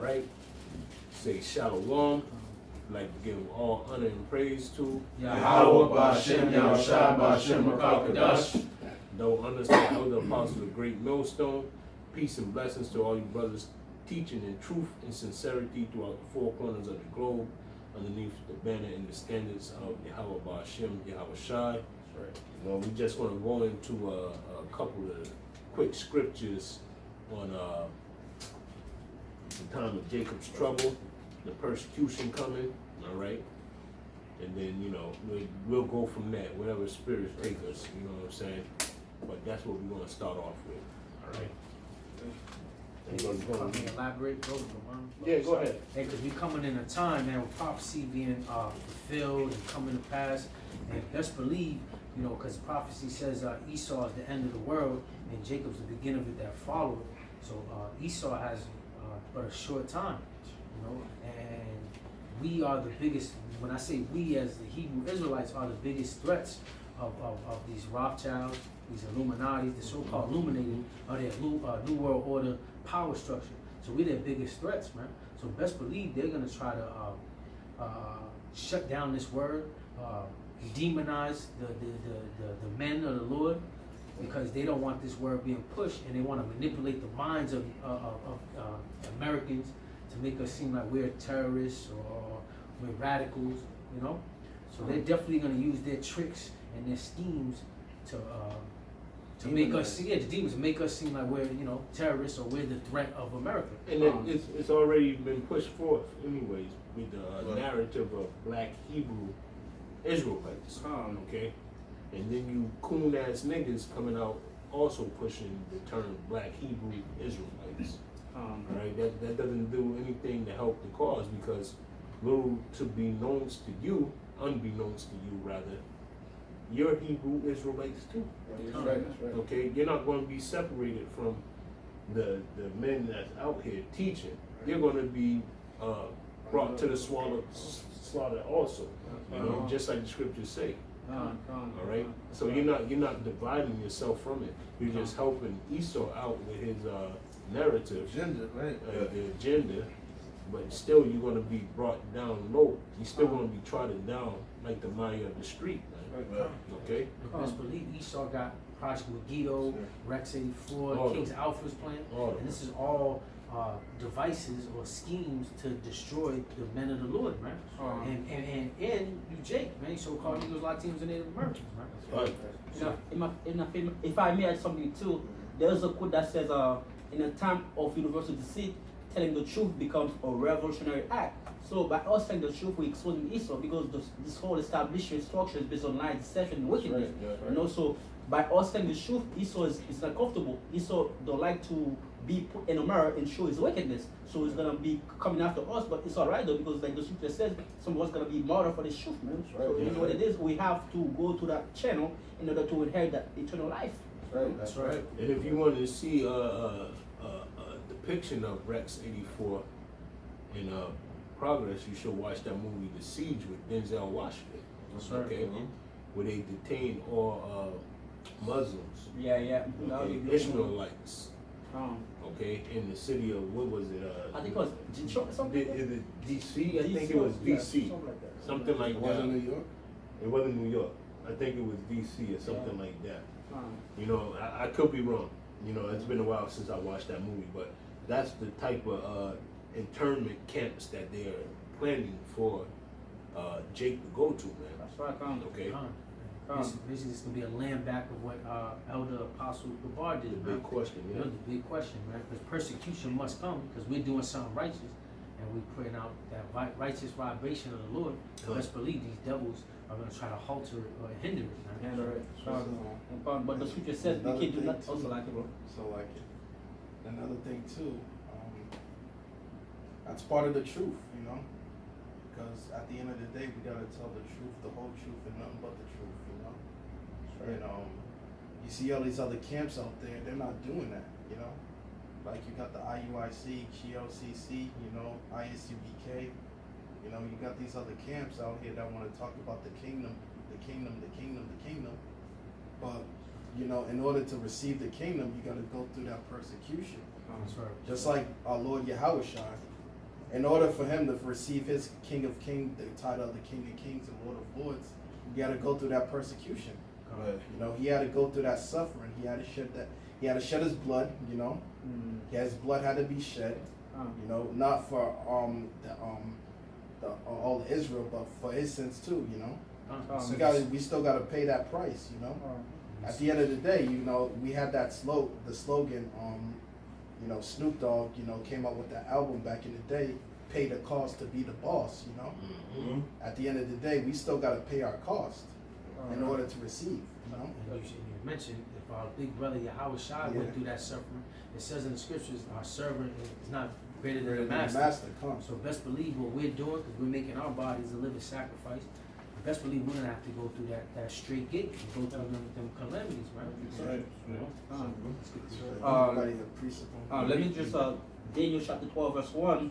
All right. Say shalom. Like to give all honor and praise to Yahweh Ba'Shem Yahushua Ba'Shem Rakakadash. Don't understand Elder Apostles of Great Millstone. Peace and blessings to all you brothers teaching in truth and sincerity throughout the four corners of the globe, underneath the banner and the standards of Yahweh Ba'Shem Yahushua. Right. Well, we just want to go into a couple of quick scriptures on the time of Jacob's trouble, the persecution coming, all right? And then, you know, we'll go from that, whatever spirits take us, you know what I'm saying? But that's what we're going to start off with, all right? Let me elaborate, bro. Yeah, go ahead. Hey, because we coming in a time, man, with prophecy being fulfilled and coming to pass. And best believe, you know, because prophecy says Esau is the end of the world and Jacob's the beginning of it that followed. So Esau has but a short time, you know, and we are the biggest, when I say we as the Hebrew Israelites are the biggest threats of these Rothschilds, these Illuminati, the so-called Illuminated, or their New World Order power structure. So we're their biggest threats, man. So best believe they're gonna try to shut down this word, demonize the men of the Lord, because they don't want this word being pushed, and they want to manipulate the minds of Americans to make us seem like we're terrorists or we're radicals, you know. So they're definitely going to use their tricks and their schemes to make us see, the demons make us seem like we're, you know, terrorists or we're the threat of America. And it's already been pushed forth, anyways, with the narrative of black Hebrew Israelites, okay? And then you coon ass niggas coming out also pushing the term black Hebrew Israelites. Right? That doesn't do anything to help the cause, because little to be known to you, unbeknownst to you rather, you're Hebrew Israelites too. That's right. Okay? You're not going to be separated from the men that's out here teaching. You're going to be brought to the slaughter also. You know, just like the scriptures say. All right, so you're not dividing yourself from it. You're just helping Esau out with his narrative, Agenda, right? the agenda. But still, you're going to be brought down low. You're still going to be trodden down like the Maya of the street, man. Okay. But best believe Esau got Project Megiddo, Rex 84, All King's Alpha's plan, All and this is all devices or schemes to destroy the men of the Lord, man. And you, Jake, man, so-called Negroes, Latinos, and Native Americans, man. Right. If I may add something too, there's a quote that says, in a time of universal deceit, telling the truth becomes a revolutionary act. So by us telling the truth, we're exposing Esau, because this whole establishment structure is based on lies, deception, and wickedness. Right. And also, by us telling the truth, Esau is not comfortable. Esau don't like to be put in a mirror and show his wickedness. So he's gonna be coming after us, but it's alright though, because like the scripture says, some of us gonna be martyred for this truth, man. Right. So you know what it is. We have to go to that channel in order to inherit that eternal life. Right. That's right. And if you want to see a depiction of Rex 84 in progress, you should watch that movie The Siege with Denzel Washington. That's right. Okay, where they detain all Muslims, Yeah. Ishmaelites. Okay, in the city of, what was it? I think it was Detroit, something. Is it DC? I think it was DC. Something like that. Something like It that. wasn't New York. It wasn't New York. I think it was DC or something like that. You know, I could be wrong. You know, it's been a while since I watched that movie, but that's the type of internment camps that they're planning for Jake to go to, man. That's right, Okay. Basically, it's gonna be a land back of what Elder Apostle Gabar did, The man. big question, You yeah. know, the big question, man, because persecution must come, because we're doing something righteous, and we're putting out that righteous vibration of the Lord. Let's believe these devils are going to try to halter it or hinder it, man. Yeah, right. But the scripture says we can't do that also like it, bro. So like it. Another thing too, that's part of the truth, you know? Because at the end of the day, we gotta tell the truth, the whole truth, and nothing but the truth, you know? And you see all these other camps out there, they're not doing that, you know? Like you got the IUIC, GLCC, you know, ISUBK, you know, you got these other camps out here that want to talk about the kingdom, but, you know, in order to receive the kingdom, you gotta go through that persecution. That's right. Just like our Lord Yahushua, in order for him to receive his King of Kings, the title of the King of Kings and Lord of Lords, he had to go through that persecution. Right. You know, he had to go through that suffering. He had to shed that. He had to shed his blood. You know, his blood had to be shed. You know, not for all of Israel, but for his sins too. You know, we still got to pay that price. You know, at the end of the day, you know, we had the slogan. You know, Snoop Dogg, you know, came out with that album back in the day, pay the cost to be the boss, you know? At the end of the day, we still got to pay our cost in order to receive, you know? And you mentioned, if our big brother Yahweh Shai went through that suffering, it says in the scriptures, our servant is not greater than the master. So best believe what we're doing, because we're making our bodies a living sacrifice, best believe we're going to have to go through that straight gate and go through them calamities, right? Right. You know? Let me just, Daniel chapter 12 verse 1,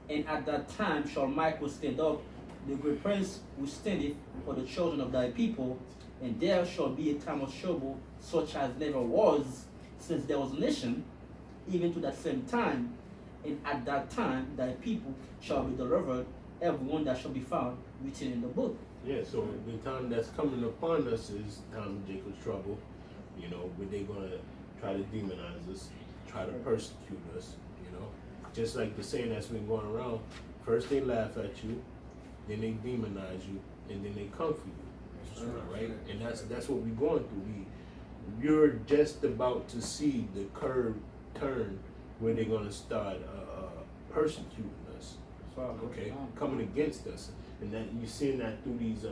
and at that time shall Michael stand up, the great prince who standeth for the children of thy people, and there shall be a time of trouble such as never was since there was a nation, even to that same time, and at that time thy people shall be delivered, everyone that shall be found written in the book. Yeah, so the time that's coming upon us is time of Jacob's trouble. You know, where they're gonna try to demonize us, try to persecute us, you know. Just like the saying that's been going around, first they laugh at you, then they demonize you, and then they come for you. Right? And that's what we're going through. You're just about to see the curve turn where they're gonna start persecuting us. Okay, coming against us. And that you're seeing that through these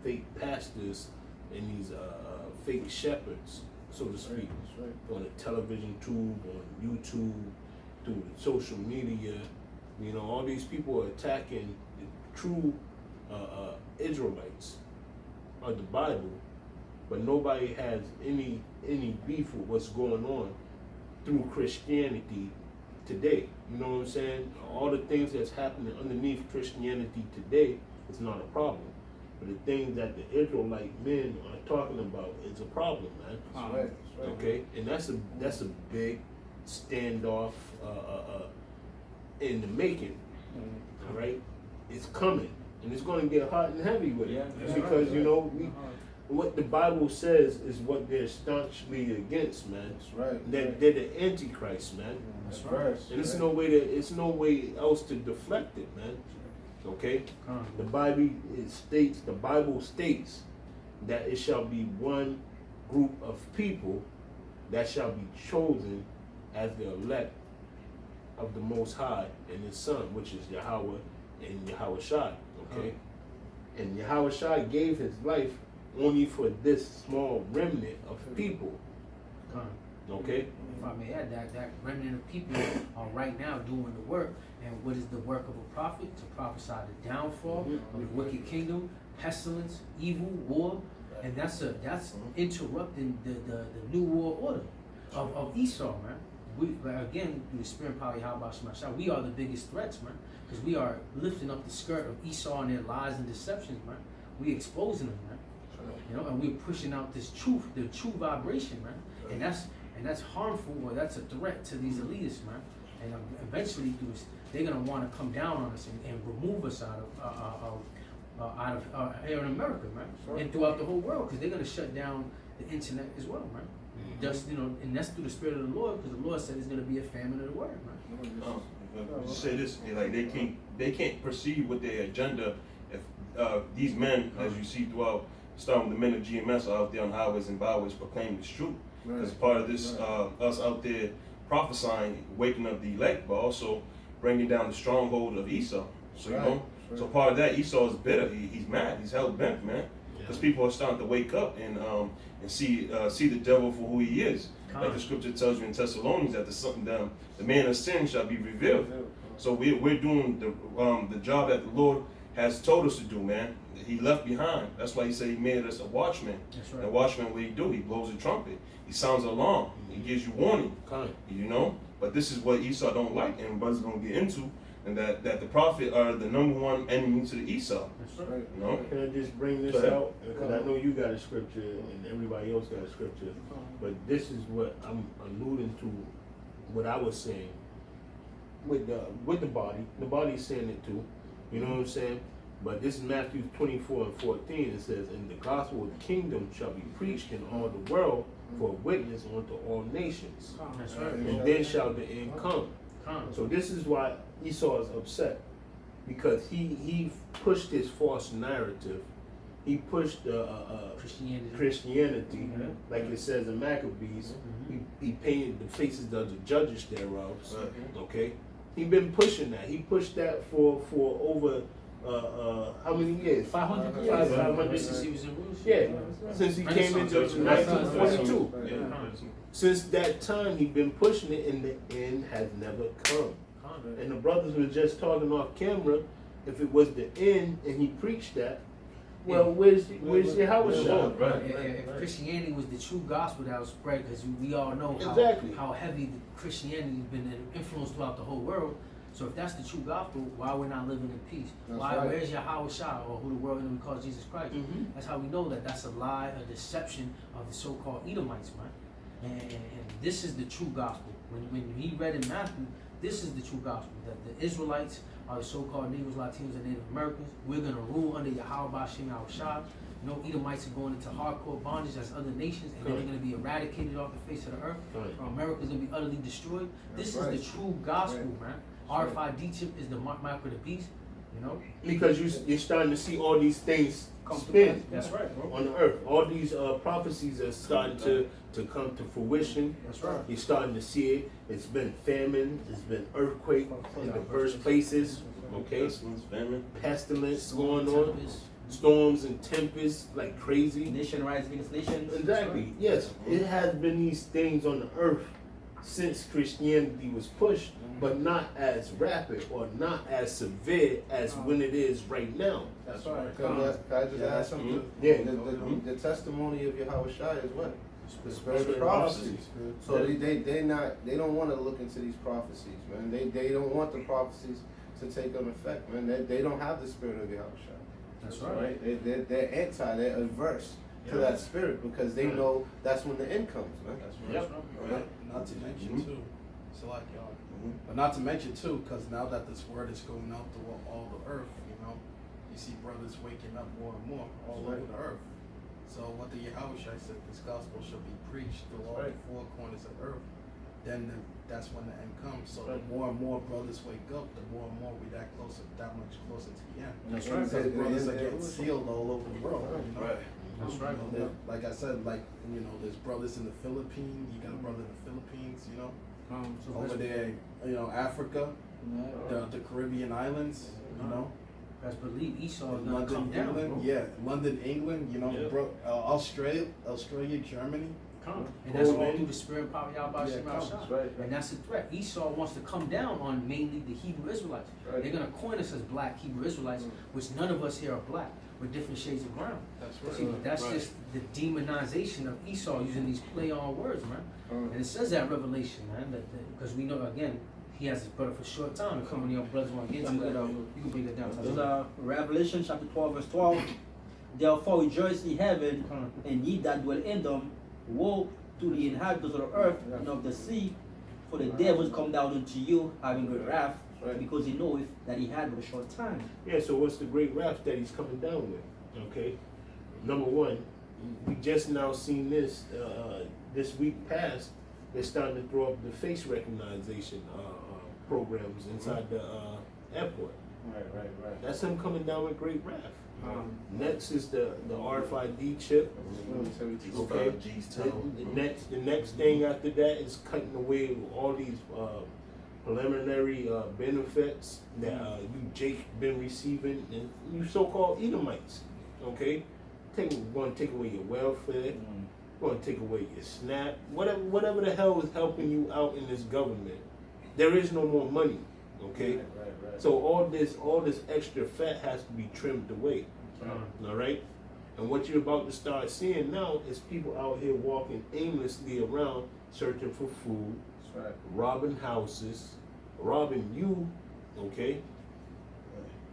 fake pastors and these fake shepherds, so to speak, on the television tube, on YouTube, through social media. You know, all these people are attacking the true Israelites of the Bible, but nobody has any beef with what's going on through Christianity today. You know what I'm saying? All the things that's happening underneath Christianity today is not a problem. But the things that the Israelite men are talking about is a problem, man. That's right. Okay? And that's a big standoff in the making. All right? It's coming. And it's going to get hot and heavy with it. Because, you know, what the Bible says is what they're staunchly against, man. That's right. They're the Antichrist, man. That's right. And it's no way else to deflect it, man. Okay? The Bible states that it shall be one group of people that shall be chosen as the elect of the Most High and His Son, which is Yahweh and Yahweh Shai. Okay? And Yahweh Shai gave His life only for this small remnant of people. Okay? If I may add, that remnant of people are right now doing the work. And what is the work of a prophet? To prophesy the downfall of the wicked kingdom, pestilence, evil, war. And that's interrupting the new world order of Esau, man. Again, through the spirit and power of Yahweh Shemashah, we are the biggest threats, man. Because we are lifting up the skirt of Esau and their lies and deceptions, man. We exposing them, man. You know, and we're pushing out this truth, the true vibration, man. And that's harmful, or that's a threat to these elitists, man. And eventually, they're gonna want to come down on us and remove us out of here in America, man, and throughout the whole world, because they're gonna shut down the internet as well, man. Just and that's through the spirit of the Lord, because the Lord said there's gonna be a famine of the word, man. Say this, like they can't proceed with their agenda if these men, as you see throughout, starting with the men of GMS, are out there on highways and byways proclaiming this truth. As part of this, us out there prophesying, waking up the elect, but also bringing down the stronghold of Esau. So you know, so part of that, Esau is bitter. He's mad. He's hell bent, man. Because people are starting to wake up and see the devil for who he is. Like the scripture tells you in Thessalonians that the man of sin shall be revealed. So we're doing the job that the Lord has told us to do, man. He left behind. That's why he said he made us a watchman. That's right. The watchman, what he do? He blows a trumpet. He sounds an alarm. He gives you warning. You know? But this is what Esau don't like, and brothers gonna get into, and that the prophet are the number one enemy to the Esau. That's right. You know? Can I just bring this out? Because I know you got a scripture and everybody else got a scripture. But this is what I'm alluding to, what I was saying. with the body. The body's saying it too. You know what I'm saying? But this is Matthew 24:14. It says, "And the gospel of the kingdom shall be preached in all the world for a witness unto all nations. That's right. And then shall the end come." So this is why Esau is upset, because he pushed his false narrative. He pushed Christianity, like it says in Maccabees. He painted the faces of the judges thereof. Okay, he been pushing that. He pushed that for over how many years? 500 years. 500 Since he was in Russia. Yeah, since he came into 1942. Since that time, he been pushing it, and the end has never come. And the brothers were just talking off camera. If it was the end, and he preached that, well, where's your house shot? Right. If Christianity was the true gospel that was spread, because we all know how heavy the Christianity has been influenced throughout the whole world. So if that's the true gospel, why we're not living in peace? Where's Yahweh Shah, or who the world even calls Jesus Christ? That's how we know that that's a lie, a deception of the so-called Edomites, man. And this is the true gospel. When he read in Matthew, this is the true gospel, that the Israelites are the so-called Negroes, Latinos, and Native Americans. We're going to rule under Yahweh Bashim Yahushua. No Edomites are going into hardcore bondage as other nations, and then they're going to be eradicated off the face of the earth. America's going to be utterly destroyed. This is the true gospel, man. RFID chip is the mark of the beast, you know? Because you're starting to see all these things spin. That's right, bro. On the earth. All these prophecies are starting to come to fruition. That's right. You're starting to see it. It's been famine, it's been earthquake in diverse places, okay? Pestilence going on. Storms and tempests like crazy. Nation rise against nation. Exactly, yes. It has been these things on the earth since Christianity was pushed, but not as rapid or not as severe as when it is right now. That's right. Can I just add something? Yeah. The testimony of Yahweh Shai is what? The spirit of prophecies. So they don't want to look into these prophecies, man. They don't want the prophecies to take an effect, man. They don't have the spirit of Yahweh Shai. That's right. They're anti, they're adverse to that spirit, because they know that's when the end comes, man. Yep. Right. Not to mention too, so like y'all, but not to mention too, because now that this word is going out to all the earth, you know, you see brothers waking up more and more all over the earth. So what the Yahushua said, this gospel shall be preached through all the four corners of earth. Then that's when the end comes. So the more and more brothers wake up, the more and more we that much closer to the end. That's right. Because brothers are getting sealed all over the world. You know? Right. That's right. You know, like I said, there's brothers in the Philippines. You got a brother in the Philippines. You know, over there, Africa, the Caribbean islands. You know, Let's believe Esau is gonna London, come down, England. bro. Yeah, London, England. You know, Australia, Germany. Come. And that's all through the spirit of power Yahweh Shem come. Shah. And that's the threat. Esau wants to come down on mainly the Hebrew Israelites. They're gonna coin us as black Hebrew Israelites, which none of us here are black. We're different shades of brown. That's right. See, that's just the demonization of Esau using these play on words, man. And it says that in Revelation, man, because we know again he has his brother for a short time. If some of your brothers want to get into it, you can bring that down. There's Revelation chapter 12, verse 12. Therefore rejoice in heaven, and ye that dwell in them. Woe to the inhabitants of the earth and of the sea, for the devil is come down unto you, having great wrath, because he knoweth that he had but a short time. Yeah, so what's the great wrath that he's coming down with? Okay, number one, we just now seen this this week past. They're starting to throw up the face recognition programs inside the airport. Right. That's him coming down with great wrath. Next is the RFID chip. Okay. The next thing after that is cutting away all these preliminary benefits that you Jake been receiving, and you so-called Edomites. Okay, going to take away your welfare. Going to take away your SNAP. Whatever the hell is helping you out in this government. There is no more money. Okay. Right. So all this extra fat has to be trimmed away. All right? And what you're about to start seeing now is people out here walking aimlessly around searching for food, robbing houses, robbing you, okay?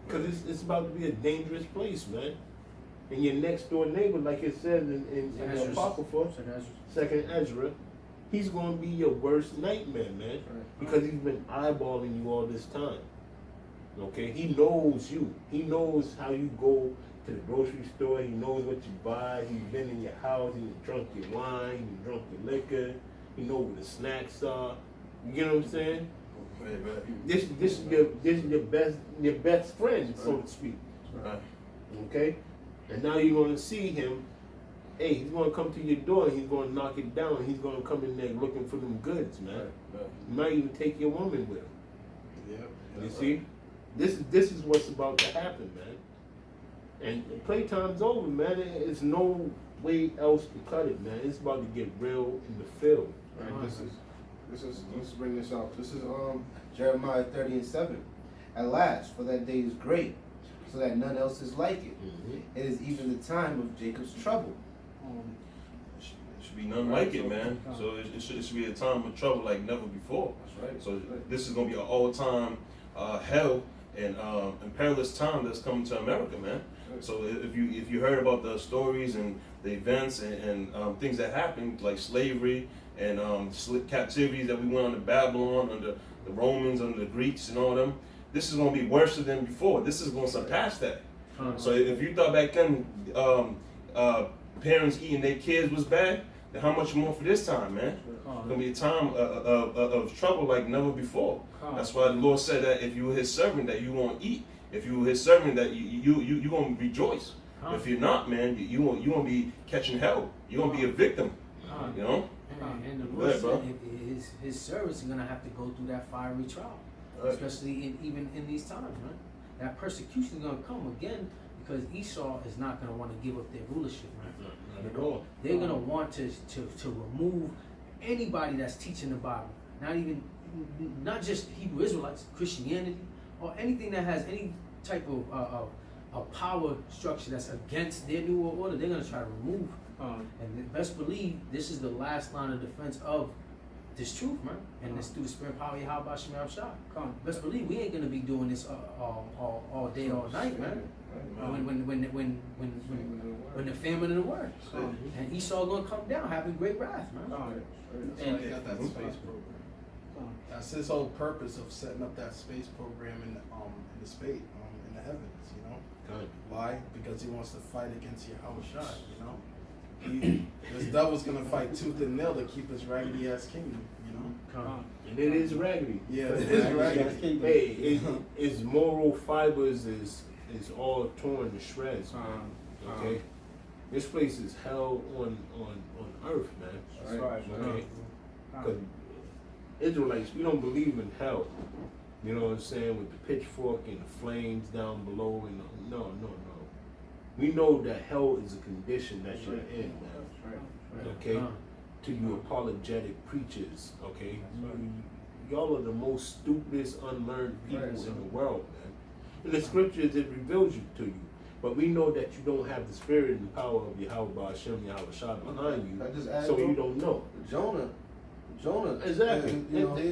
Because it's about to be a dangerous place, man. And your next door neighbor, like it says in the Apocrypha, 2nd Ezra, he's going to be your worst nightmare, man. Because he's been eyeballing you all this time. Okay? He knows you. He knows how you go to the grocery store. He knows what you buy. He's been in your house. He's drunk your wine. He's drunk your liquor. He knows where the snacks are. You get what I'm saying? Right. This is your best friend, so to speak. Right. Okay? And now you're gonna see him. Hey, he's gonna come to your door and he's gonna knock it down. He's gonna come in there looking for them goods, man. Right. He might even take your woman with him. Yep. You see? This is what's about to happen, man. And playtime's over, man. There's no way else to cut it, man. It's about to get real in the field. Right, let's bring this out. This is Jeremiah 30:7. At last, for that day is great, so that none else is like it. It is even the time of Jacob's trouble. It should be none like it, man. So it should be a time of trouble like never before. That's right. So this is gonna be an all-time hell and perilous time that's coming to America, man. So if you heard about the stories and the events and things that happened, like slavery and captivities that we went under Babylon, under the Romans, under the Greeks and all them, this is going to be worse than before. This is going to surpass that. So if you thought back then parents eating their kids was bad, then how much more for this time, man? It's going to be a time of trouble like never before. That's why the Lord said that if you were his servant, that you won't eat. If you were his servant, that you going to rejoice. If you're not, man, you won't be catching hell. You're going to be a victim, you know? And the Lord said his servants are going to have to go through that fiery trial, especially even in these times, right? That persecution is going to come again because Esau is not going to want to give up their rulership, right? Not at all. They're going to want to remove anybody that's teaching the Bible, not just Hebrew Israelites, Christianity, or anything that has any type of a power structure that's against their new world order. They're going to try to remove. And best believe this is the last line of defense of this truth, man. And it's through the spirit power of Yahweh Shemel Shah. Best believe we ain't gonna be doing this all day, all night, man. When the famine in the word, and Esau gonna come down having great wrath, man. And they got that space program. That's his whole purpose of setting up that space program in the space in the heavens, you know. Why? Because he wants to fight against Yahweh Shai, you know. This devil's gonna fight tooth and nail to keep his raggedy ass kingdom, you know. And it is raggedy. Yeah, it is raggedy. Hey, its moral fibers is all torn to shreds, man. Okay, this place is hell on earth, man. That's right. Okay, because Israelites, we don't believe in hell. You know what I'm saying? With the pitchfork and the flames down below, and no. We know that hell is a condition that you're in, man. Okay? To you apologetic preachers, okay? Y'all are the most stupidest, unlearned people in the world, man. In the scriptures, it reveals you to you. But we know that you don't have the spirit and power of Yahweh Hashem, Yahweh Shah behind you, so you don't know. Jonah. Exactly.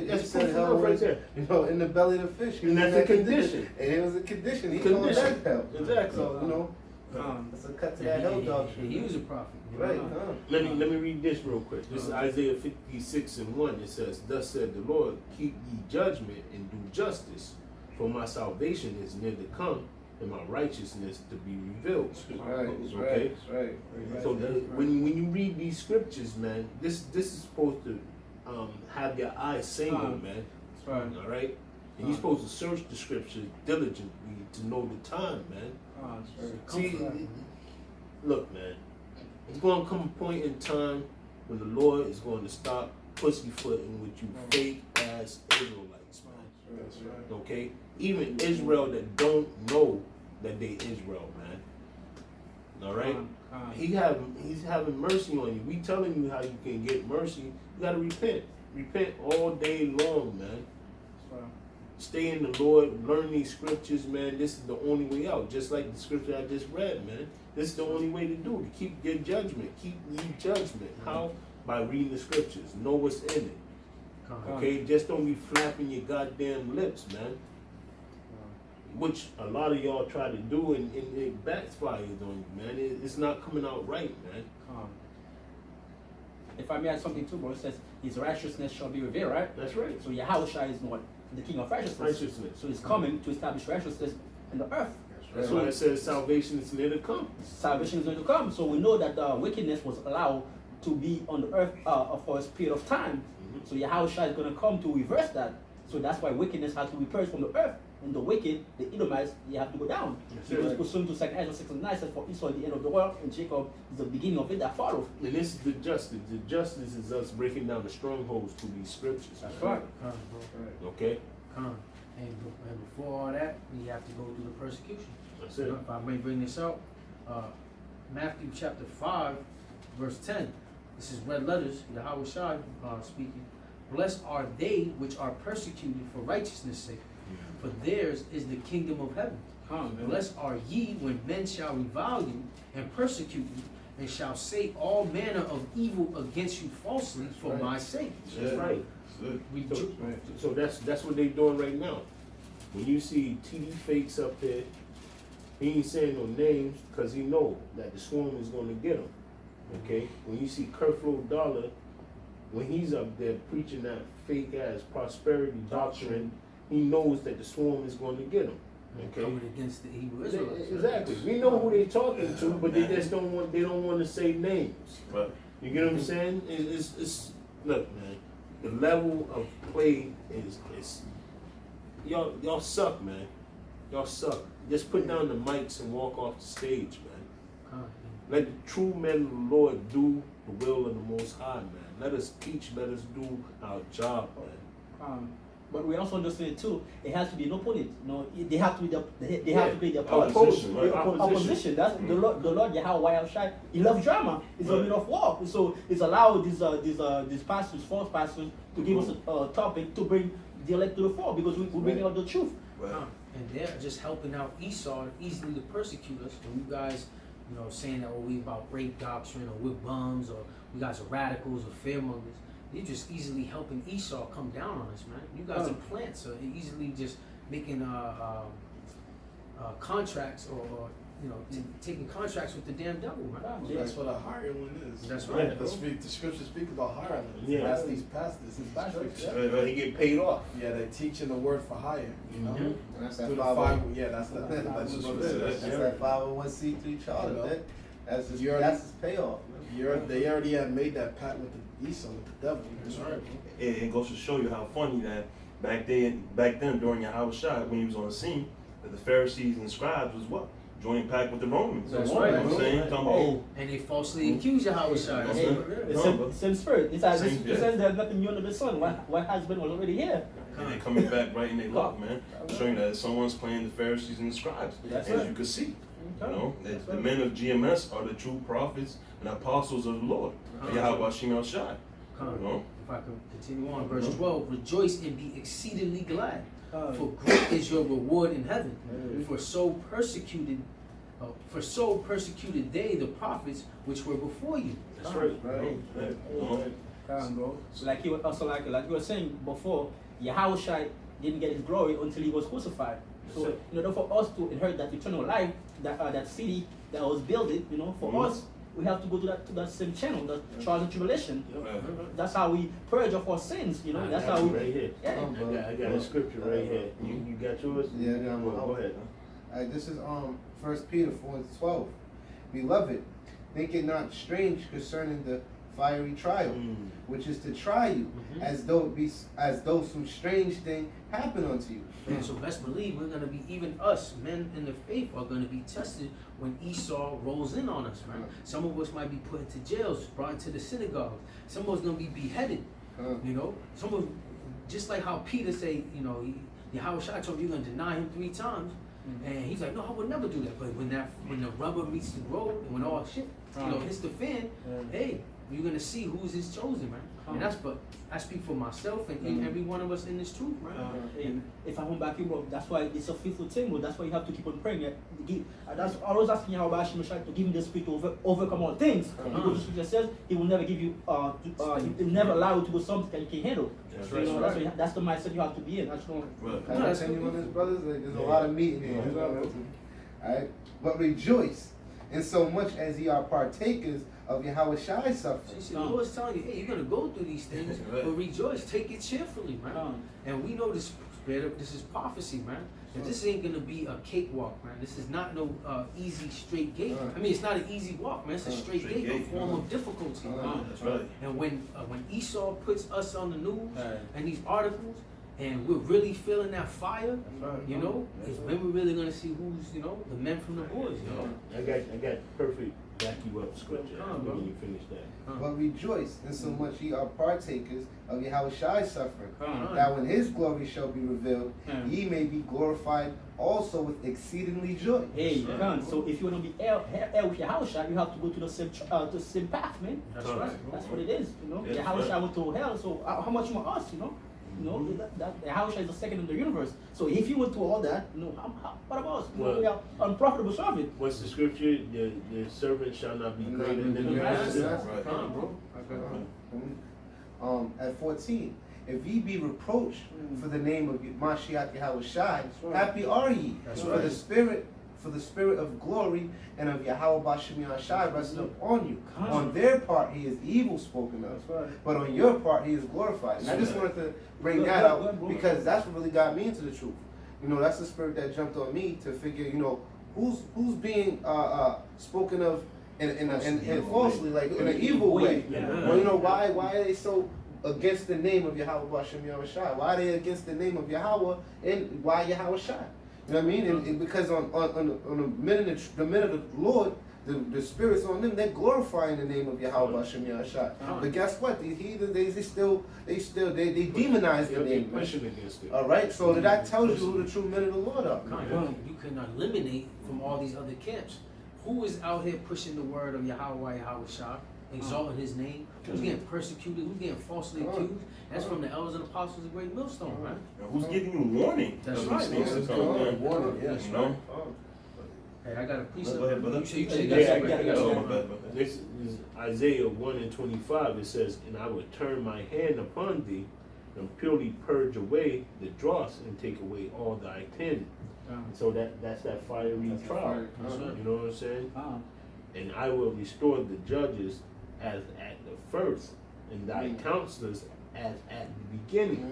That's said hell right there. You know, in the belly of the fish. And that's a condition. And it was a condition. He called that hell. Exactly. So, you know, that's a cut to that hell doctrine. He was a prophet. Right. Let me read this real quick. This is Isaiah 56:1. It says, "Thus said the Lord, keep ye judgment and do justice, for my salvation is near to come, and my righteousness to be revealed." Okay. Right. So when you read these scriptures, man, this is supposed to have your eyes single, man. That's right. All right. And you're supposed to search the scriptures diligently to know the time, man. See, look, man, it's going to come a point in time when the Lord is going to stop pussyfooting with you fake ass Israelites, man. That's right. Okay? Even Israel that don't know that they Israel, man. All right? He's having mercy on you. We telling you how you can get mercy. You got to repent. Repent all day long, man. Stay in the Lord, learn these scriptures, man. This is the only way out. Just like the scripture I just read, man. This is the only way to do it. Keep your judgment. Keep your judgment. How? By reading the scriptures. Know what's in it. Okay? Just don't be flapping your goddamn lips, man. Which a lot of y'all try to do, and it backfires on you, man. It's not coming out right, man. If I may add something too, bro, it says his righteousness shall be revealed, right? That's right. So Yahushua is what? The King of righteousness. Righteousness. So he's coming to establish righteousness in the earth. That's So why it says salvation is near to come. salvation is going to come. So we know that wickedness was allowed to be on the earth for a period of time. So Yahushua is going to come to reverse that. So that's why wickedness has to be purged from the earth. And the wicked, the Edomites, they have to go down. Yes, Because sir. pursuant to 2 Ezra 6 and 9 says, for Esau is the end of the world, and Jacob is the beginning of it that follows. And this is the justice. The justice is us breaking down the strongholds to these scriptures. That's right. Come, bro. Okay? Come. And before all that, we have to go through the persecution. That's You it. know, if I may bring this out, Matthew chapter 5, verse 10. This is red letters, Yahweh Shai speaking. Blessed are they which are persecuted for righteousness' sake, for theirs is the kingdom of heaven. Blessed are ye when men shall revile you and persecute you, and shall say all manner of evil against you falsely for right. my sake. That's right. Rejo- So that's what they doing right now. When you see TD Fakes up there, he ain't saying no names because he know that the swarm is going to get him. Okay? When you see Creflo Dollar, when he's up there preaching that fake ass prosperity doctrine, he knows that the swarm is going to get him. Okay? Coming against the Hebrew Israelites. Exactly. We know who they talking to, but they just don't want. They don't want to say names. Right. You get what I'm saying? It's look, man. The level of play is y'all suck, man. Y'all suck. Just put down the mics and walk off the stage, man. Come. Let the true men of the Lord do the will of the Most High, man. Let us teach. Let us do our job, man. But we also understand too, it has to be an opponent. You know, they have to be they have to be the Opposition, right? opposition. That's the Lord Yahweh Shai. He loves drama. He's a man of war. So it's allowed these pastors, false pastors, to give us a topic to bring the elect to the fore because we bring out the truth. Come. And they're just helping out Esau easily to persecute us. When you guys, you know, saying that we about rape doctrine or we're bums or we guys are radicals or fearmongers, you're just easily helping Esau come down on us, man. You guys are plants, so you're easily just making contracts or you know, taking contracts with the damn devil, man. That's what a hiring one is. That's right. The scriptures speak about hiring. Yeah. That's these pastors and bishops. He get paid off. Yeah, they're teaching the word for hire. You know. Mhm. And that's that Through the 501. yeah, that's that. That's That's what what it is. That's that 501c3 charter. You know? That's his, You already- that's his payoff. Man. They already had made that pact with the Esau, with the devil. That's right. It goes to show you how funny that back then during Yahweh Shai, when he was on the scene, that the Pharisees and scribes was what? Joining pact with the Romans. That's You know right. what I'm saying? Talking about, And they falsely accuse Yahweh Shai. That's Hey, right. It's No, the same spirit. It's as Same, it says there's nothing new under the sun. What has been was already here. and they're coming back right in their luck, man. Showing that someone's playing the Pharisees and the scribes. That's As right. you can see. You know, That's the right. men of GMS are the true prophets and apostles of the Lord. Yahweh Shem Shai. Come. You know? If I can continue on, verse 12, rejoice and be exceedingly glad, Uh, for great is your reward in heaven. For so persecuted they the prophets which were before you. That's right. Right. You know? bro. So like you also like you were saying before, Yahushua didn't get his glory until he was crucified. So That's in order for us to inherit that eternal life, that city that was built, you know, for us, we have to go to that same channel, the trials and tribulation. Right. That's how we purge of our sins, you know. I That's got how you we. right here. Yeah. I got a scripture right here. You got yours? Yeah, I got mine. Go ahead. This is 1 Peter 4:12. Beloved, think it not strange concerning the fiery trial, which is to try you, as though some strange thing happened unto you. And so best believe we're gonna be, even us, men in the faith, are gonna be tested when Esau rolls in on us, man. Some of us might be put into jails, brought into the synagogue. Some of us gonna be beheaded. You know, some of, just like how Peter say, you know, Yahweh Shai told you you're gonna deny him 3 times, and he's like, no, I would never do that. But when the rubber meets the road, and when all shit, you know, hits the fan, hey, you're gonna see who's his chosen, man. And that's, but I speak for myself and every one of us in this truth, man. And if I come back here, bro, that's why it's a faithful thing, bro. That's why you have to keep on praying. That's I was asking Yahweh Hashem to give me the spirit to overcome all things. Because the scripture says He will never give you, He will never allow you to do something that you can't handle. That's You right. know, that's the mindset you have to be in. That's what. Right. Can I tell you on this, brothers? There's a lot of meat in here. Alright? But rejoice in so much as ye are partakers of Yahweh Shai suffering. See, the Lord's telling you, hey, you're gonna go through these things, but rejoice, take it cheerfully, man. And we know this is prophecy, man. And this ain't gonna be a cakewalk, man. This is not no easy straight gate. I mean, it's not an easy walk, man. It's a straight gate, a form of difficulty, man. That's right. And when Esau puts us on the news and these articles, and we're really feeling that fire, you know, is when we're really gonna see who's, you know, the men from the boys, you know. I got perfect back you up scripture when you finish that. But rejoice in so much ye are partakers of Yahweh Shai's suffering, that when his glory shall be revealed, ye may be glorified also with exceedingly joy. Hey, so if you want to be heir with Yahweh Shai, you have to go to the same path, man. That's right. That's what it is, you know. Yeah, Yahweh right. Shai went to hell, so how much more us, you know? You know, that Yahweh Shai is the second in the universe. So if you went through all that, you know, what about us? You know, we are unprofitable servant. What's the scripture? The servant shall not be greater than the master. Right. Come on, bro. At 14, if ye be reproached for the name of Mashiach Yahweh Shai, happy are ye, for the spirit of glory and of Yahweh Bashem Yahshai resting upon you. On their part he is evil spoken of, but on your part he is glorified. And I just wanted to bring that out because that's what really got me into the truth. You know, that's the spirit that jumped on me to figure, you know, who's being spoken of and falsely, like in an evil way. Well, you know, why are they so against the name of Yahweh Bashem Yahshai? Why are they against the name of Yahweh and why Yahweh Shai? You know what I mean? And because on the minute of the Lord, the spirits on them, they're glorifying the name of Yahweh Bashem Yahshai. But guess what? These heathens, they demonize the name. Pushing against it. All right, so that tells you who the true men of the Lord are. You can eliminate from all these other camps. Who is out here pushing the word of Yahweh Shai, exalting his name? Who's getting persecuted? Who's getting falsely accused? That's from the elders and apostles of Great Millstone, right? And who's giving you warning? That's of right. these things to come, man? Yes, You know? Hey, I got a precept. Go ahead, brother. You said Yeah, you I got got Oh, it. my bad, my bad. This is Isaiah 1:25. It says, "And I will turn my hand upon thee, and purely purge away the dross, and take away all thy sin." So that's that fiery trial. You know what I'm saying? And I will restore the judges as at the first, and thy counselors as at the beginning.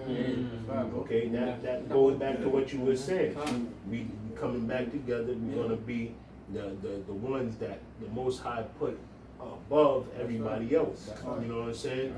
Okay, that goes back to what you were saying. We coming back together. We're gonna be the ones that the Most High put above everybody else. You know what I'm saying?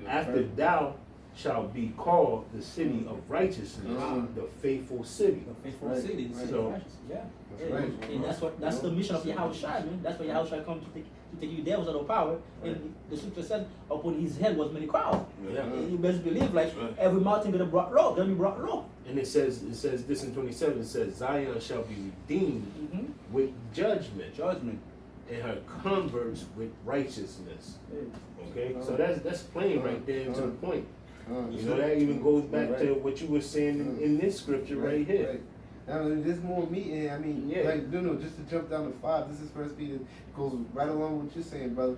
After thou shalt be called the city of righteousness, the faithful city. Faithful city, the city So- of righteousness. Yeah. That's right. And that's the mission of Yahweh Shai, man. That's why Yahweh Shai comes to take you devils out of power. And the scripture says, upon his head was many crowds. Yeah. And you best believe, like, That's right. every mountain gonna be brought low, And it says this in 27. It says Zion shall be redeemed with judgment, Judgment. and her converts with righteousness. Okay, so that's plain right there to the point. You know, that even goes back to what you were saying in this scripture right here. Right. Now, there's more meat in. I mean, Yeah. like, just to jump down to 5. This is First Peter, goes right along with what you're saying, brother.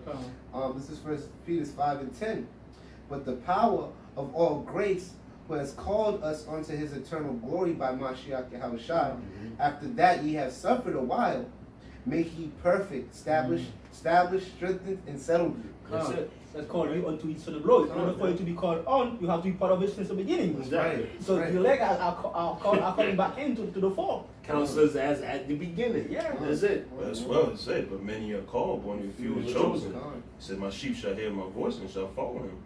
This is First Peter 5:10. But the power of all grace, who has called us unto his eternal glory by Mashiach Yahweh Shai, after that ye have suffered a while, make ye perfect, established, strengthened, and settled you. That's it. That's called you unto eternal glory. In order for you to be called on, you have to be part of it since the beginning. Exactly. So the leg are coming back into the fold. Counselors as at the beginning. Yeah. That's it. That's well it said, but many are called, but only few are chosen. He said, my sheep shall hear my voice and shall follow him.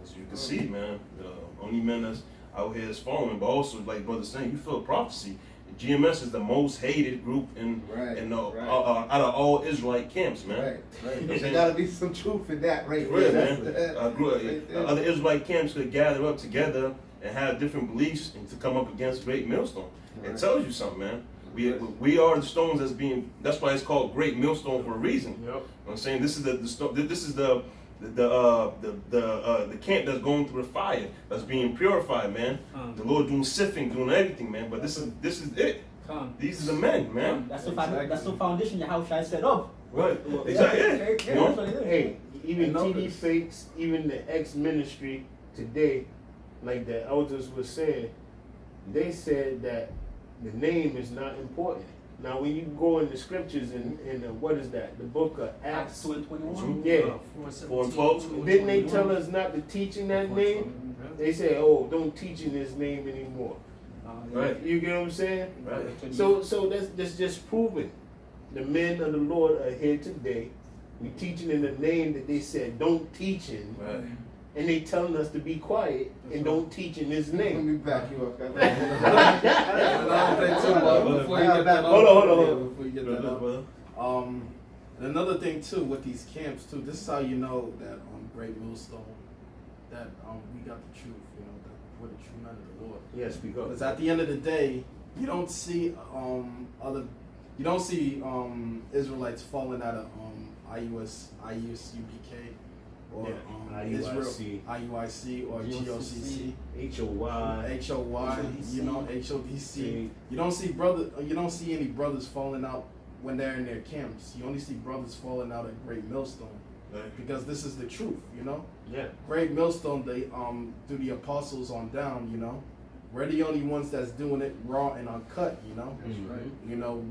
As you can see, man, the only men that's out here is following, but also, like brother saying, you feel prophecy. GMS is the most hated group out of all Israelite camps, man. Right. There gotta be some truth in that right Yeah, there. man. Other Israelite camps could gather up together and have different beliefs and to come up against Great Millstone. It tells you something, man. We are the stones that's why it's called Great Millstone for a reason. Yep. You know what I'm saying? This is the camp that's going through the fire, that's being purified, man. The Lord doing sifting, doing everything, man. But this is it. These are the men, man. That's the foundation Yahweh Shai set up. Right. Exactly. Yeah, You know? that's what it is. Hey, even TD Fakes, even the ex-ministry today, like the elders were saying, they said that the name is not important. Now, when you go in the scriptures in what is that? The book of Acts Acts. 2 and 21. Yeah. 4 and 12. Didn't they tell us not to teach in that name? They say, oh, don't teach in his name anymore. Right. You get what I'm saying? Right. So that's just proving. The men of the Lord are here today. We teaching in the name that they said don't teach in. Right. And they telling us to be quiet and don't teach in his Let name. me back you up. Hold on. Before you get that Hold on. Before you get that up. Another thing too with these camps too, this is how you know that Great Millstone, that we got the truth, you know, that we're the true men of the Lord. Yes, because Because at the end of the day, you don't see Israelites falling out of IUSUPK or IUIC or GOCC. HOY. You know, HODC. You don't see any brothers falling out when they're in their camps. You only see brothers falling out at Great Millstone. Right. Because this is the truth, you know? Yeah. Great Millstone, they through the apostles on down, you know. We're the only ones that's doing it raw and uncut, you know. That's right. You know,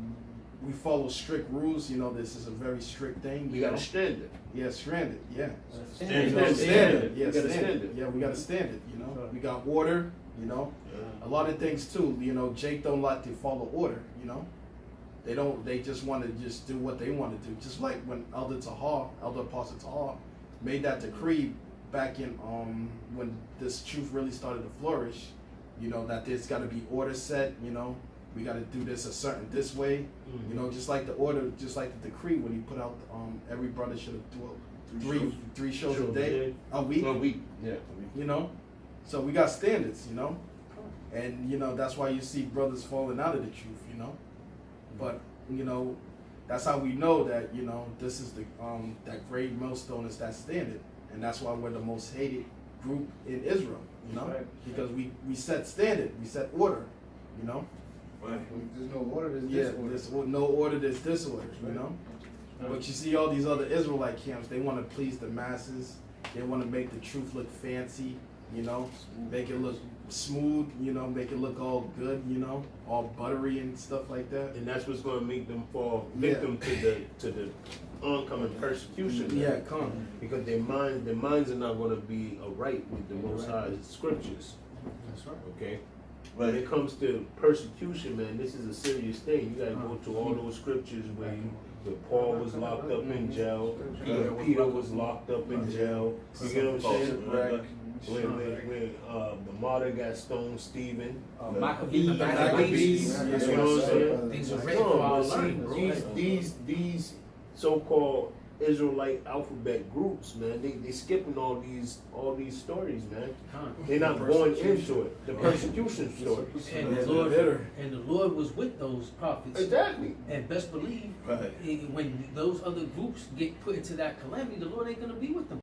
we follow strict rules, you know, this is a very strict thing. We got a standard. Yeah, stranded, yeah. Standard. Standard. Yeah, We got a standard. standard. Yeah, we got a standard, you know. We got order, you know. A lot of things too, you know, Jake don't like to follow order, you know. They just want to just do what they want to do. Just like when Elder Apostle Tahar made that decree back in when this truth really started to flourish, you know, that there's got to be order set, you know, we got to do this this way, you know, just like the order, just like the decree when he put out every brother should have three shows a day, a week, Yeah. you know. So we got standards, you know, and you know that's why you see brothers falling out of the truth, you know. But you know, that's how we know that, you know, this is the that Great Millstone is that standard, and that's why we're the most hated group in Israel, you know, Right. because we set standard, we set order, you know. Right. There's no order, there's Yeah, disorder. there's no order, there's disorder, you know. But you see all these other Israelite camps, they want to please the masses, they want to make the truth look fancy, you know, make it look smooth, you know, make it look all good, you know, all buttery and stuff like that. And that's what's going to make them fall victim to the oncoming persecution. Yeah, come. Because their minds are not going to be right with the Most High scriptures. That's right. Okay. When it comes to persecution, man, this is a serious thing. You got to go to all those scriptures where Paul was locked up in jail, Peter was locked up in jail. You get what I'm saying? Right. When the martyr got stoned, Stephen. Maccabees. You know what I'm saying? Things are written for our learning, bro. These so-called Israelite alphabet groups, man, they skipping all these stories, man. They're not going into it. The persecution stories. And the Lord was with those prophets. Exactly. And best believe, Right. when those other groups get put into that calamity, the Lord ain't gonna be with them.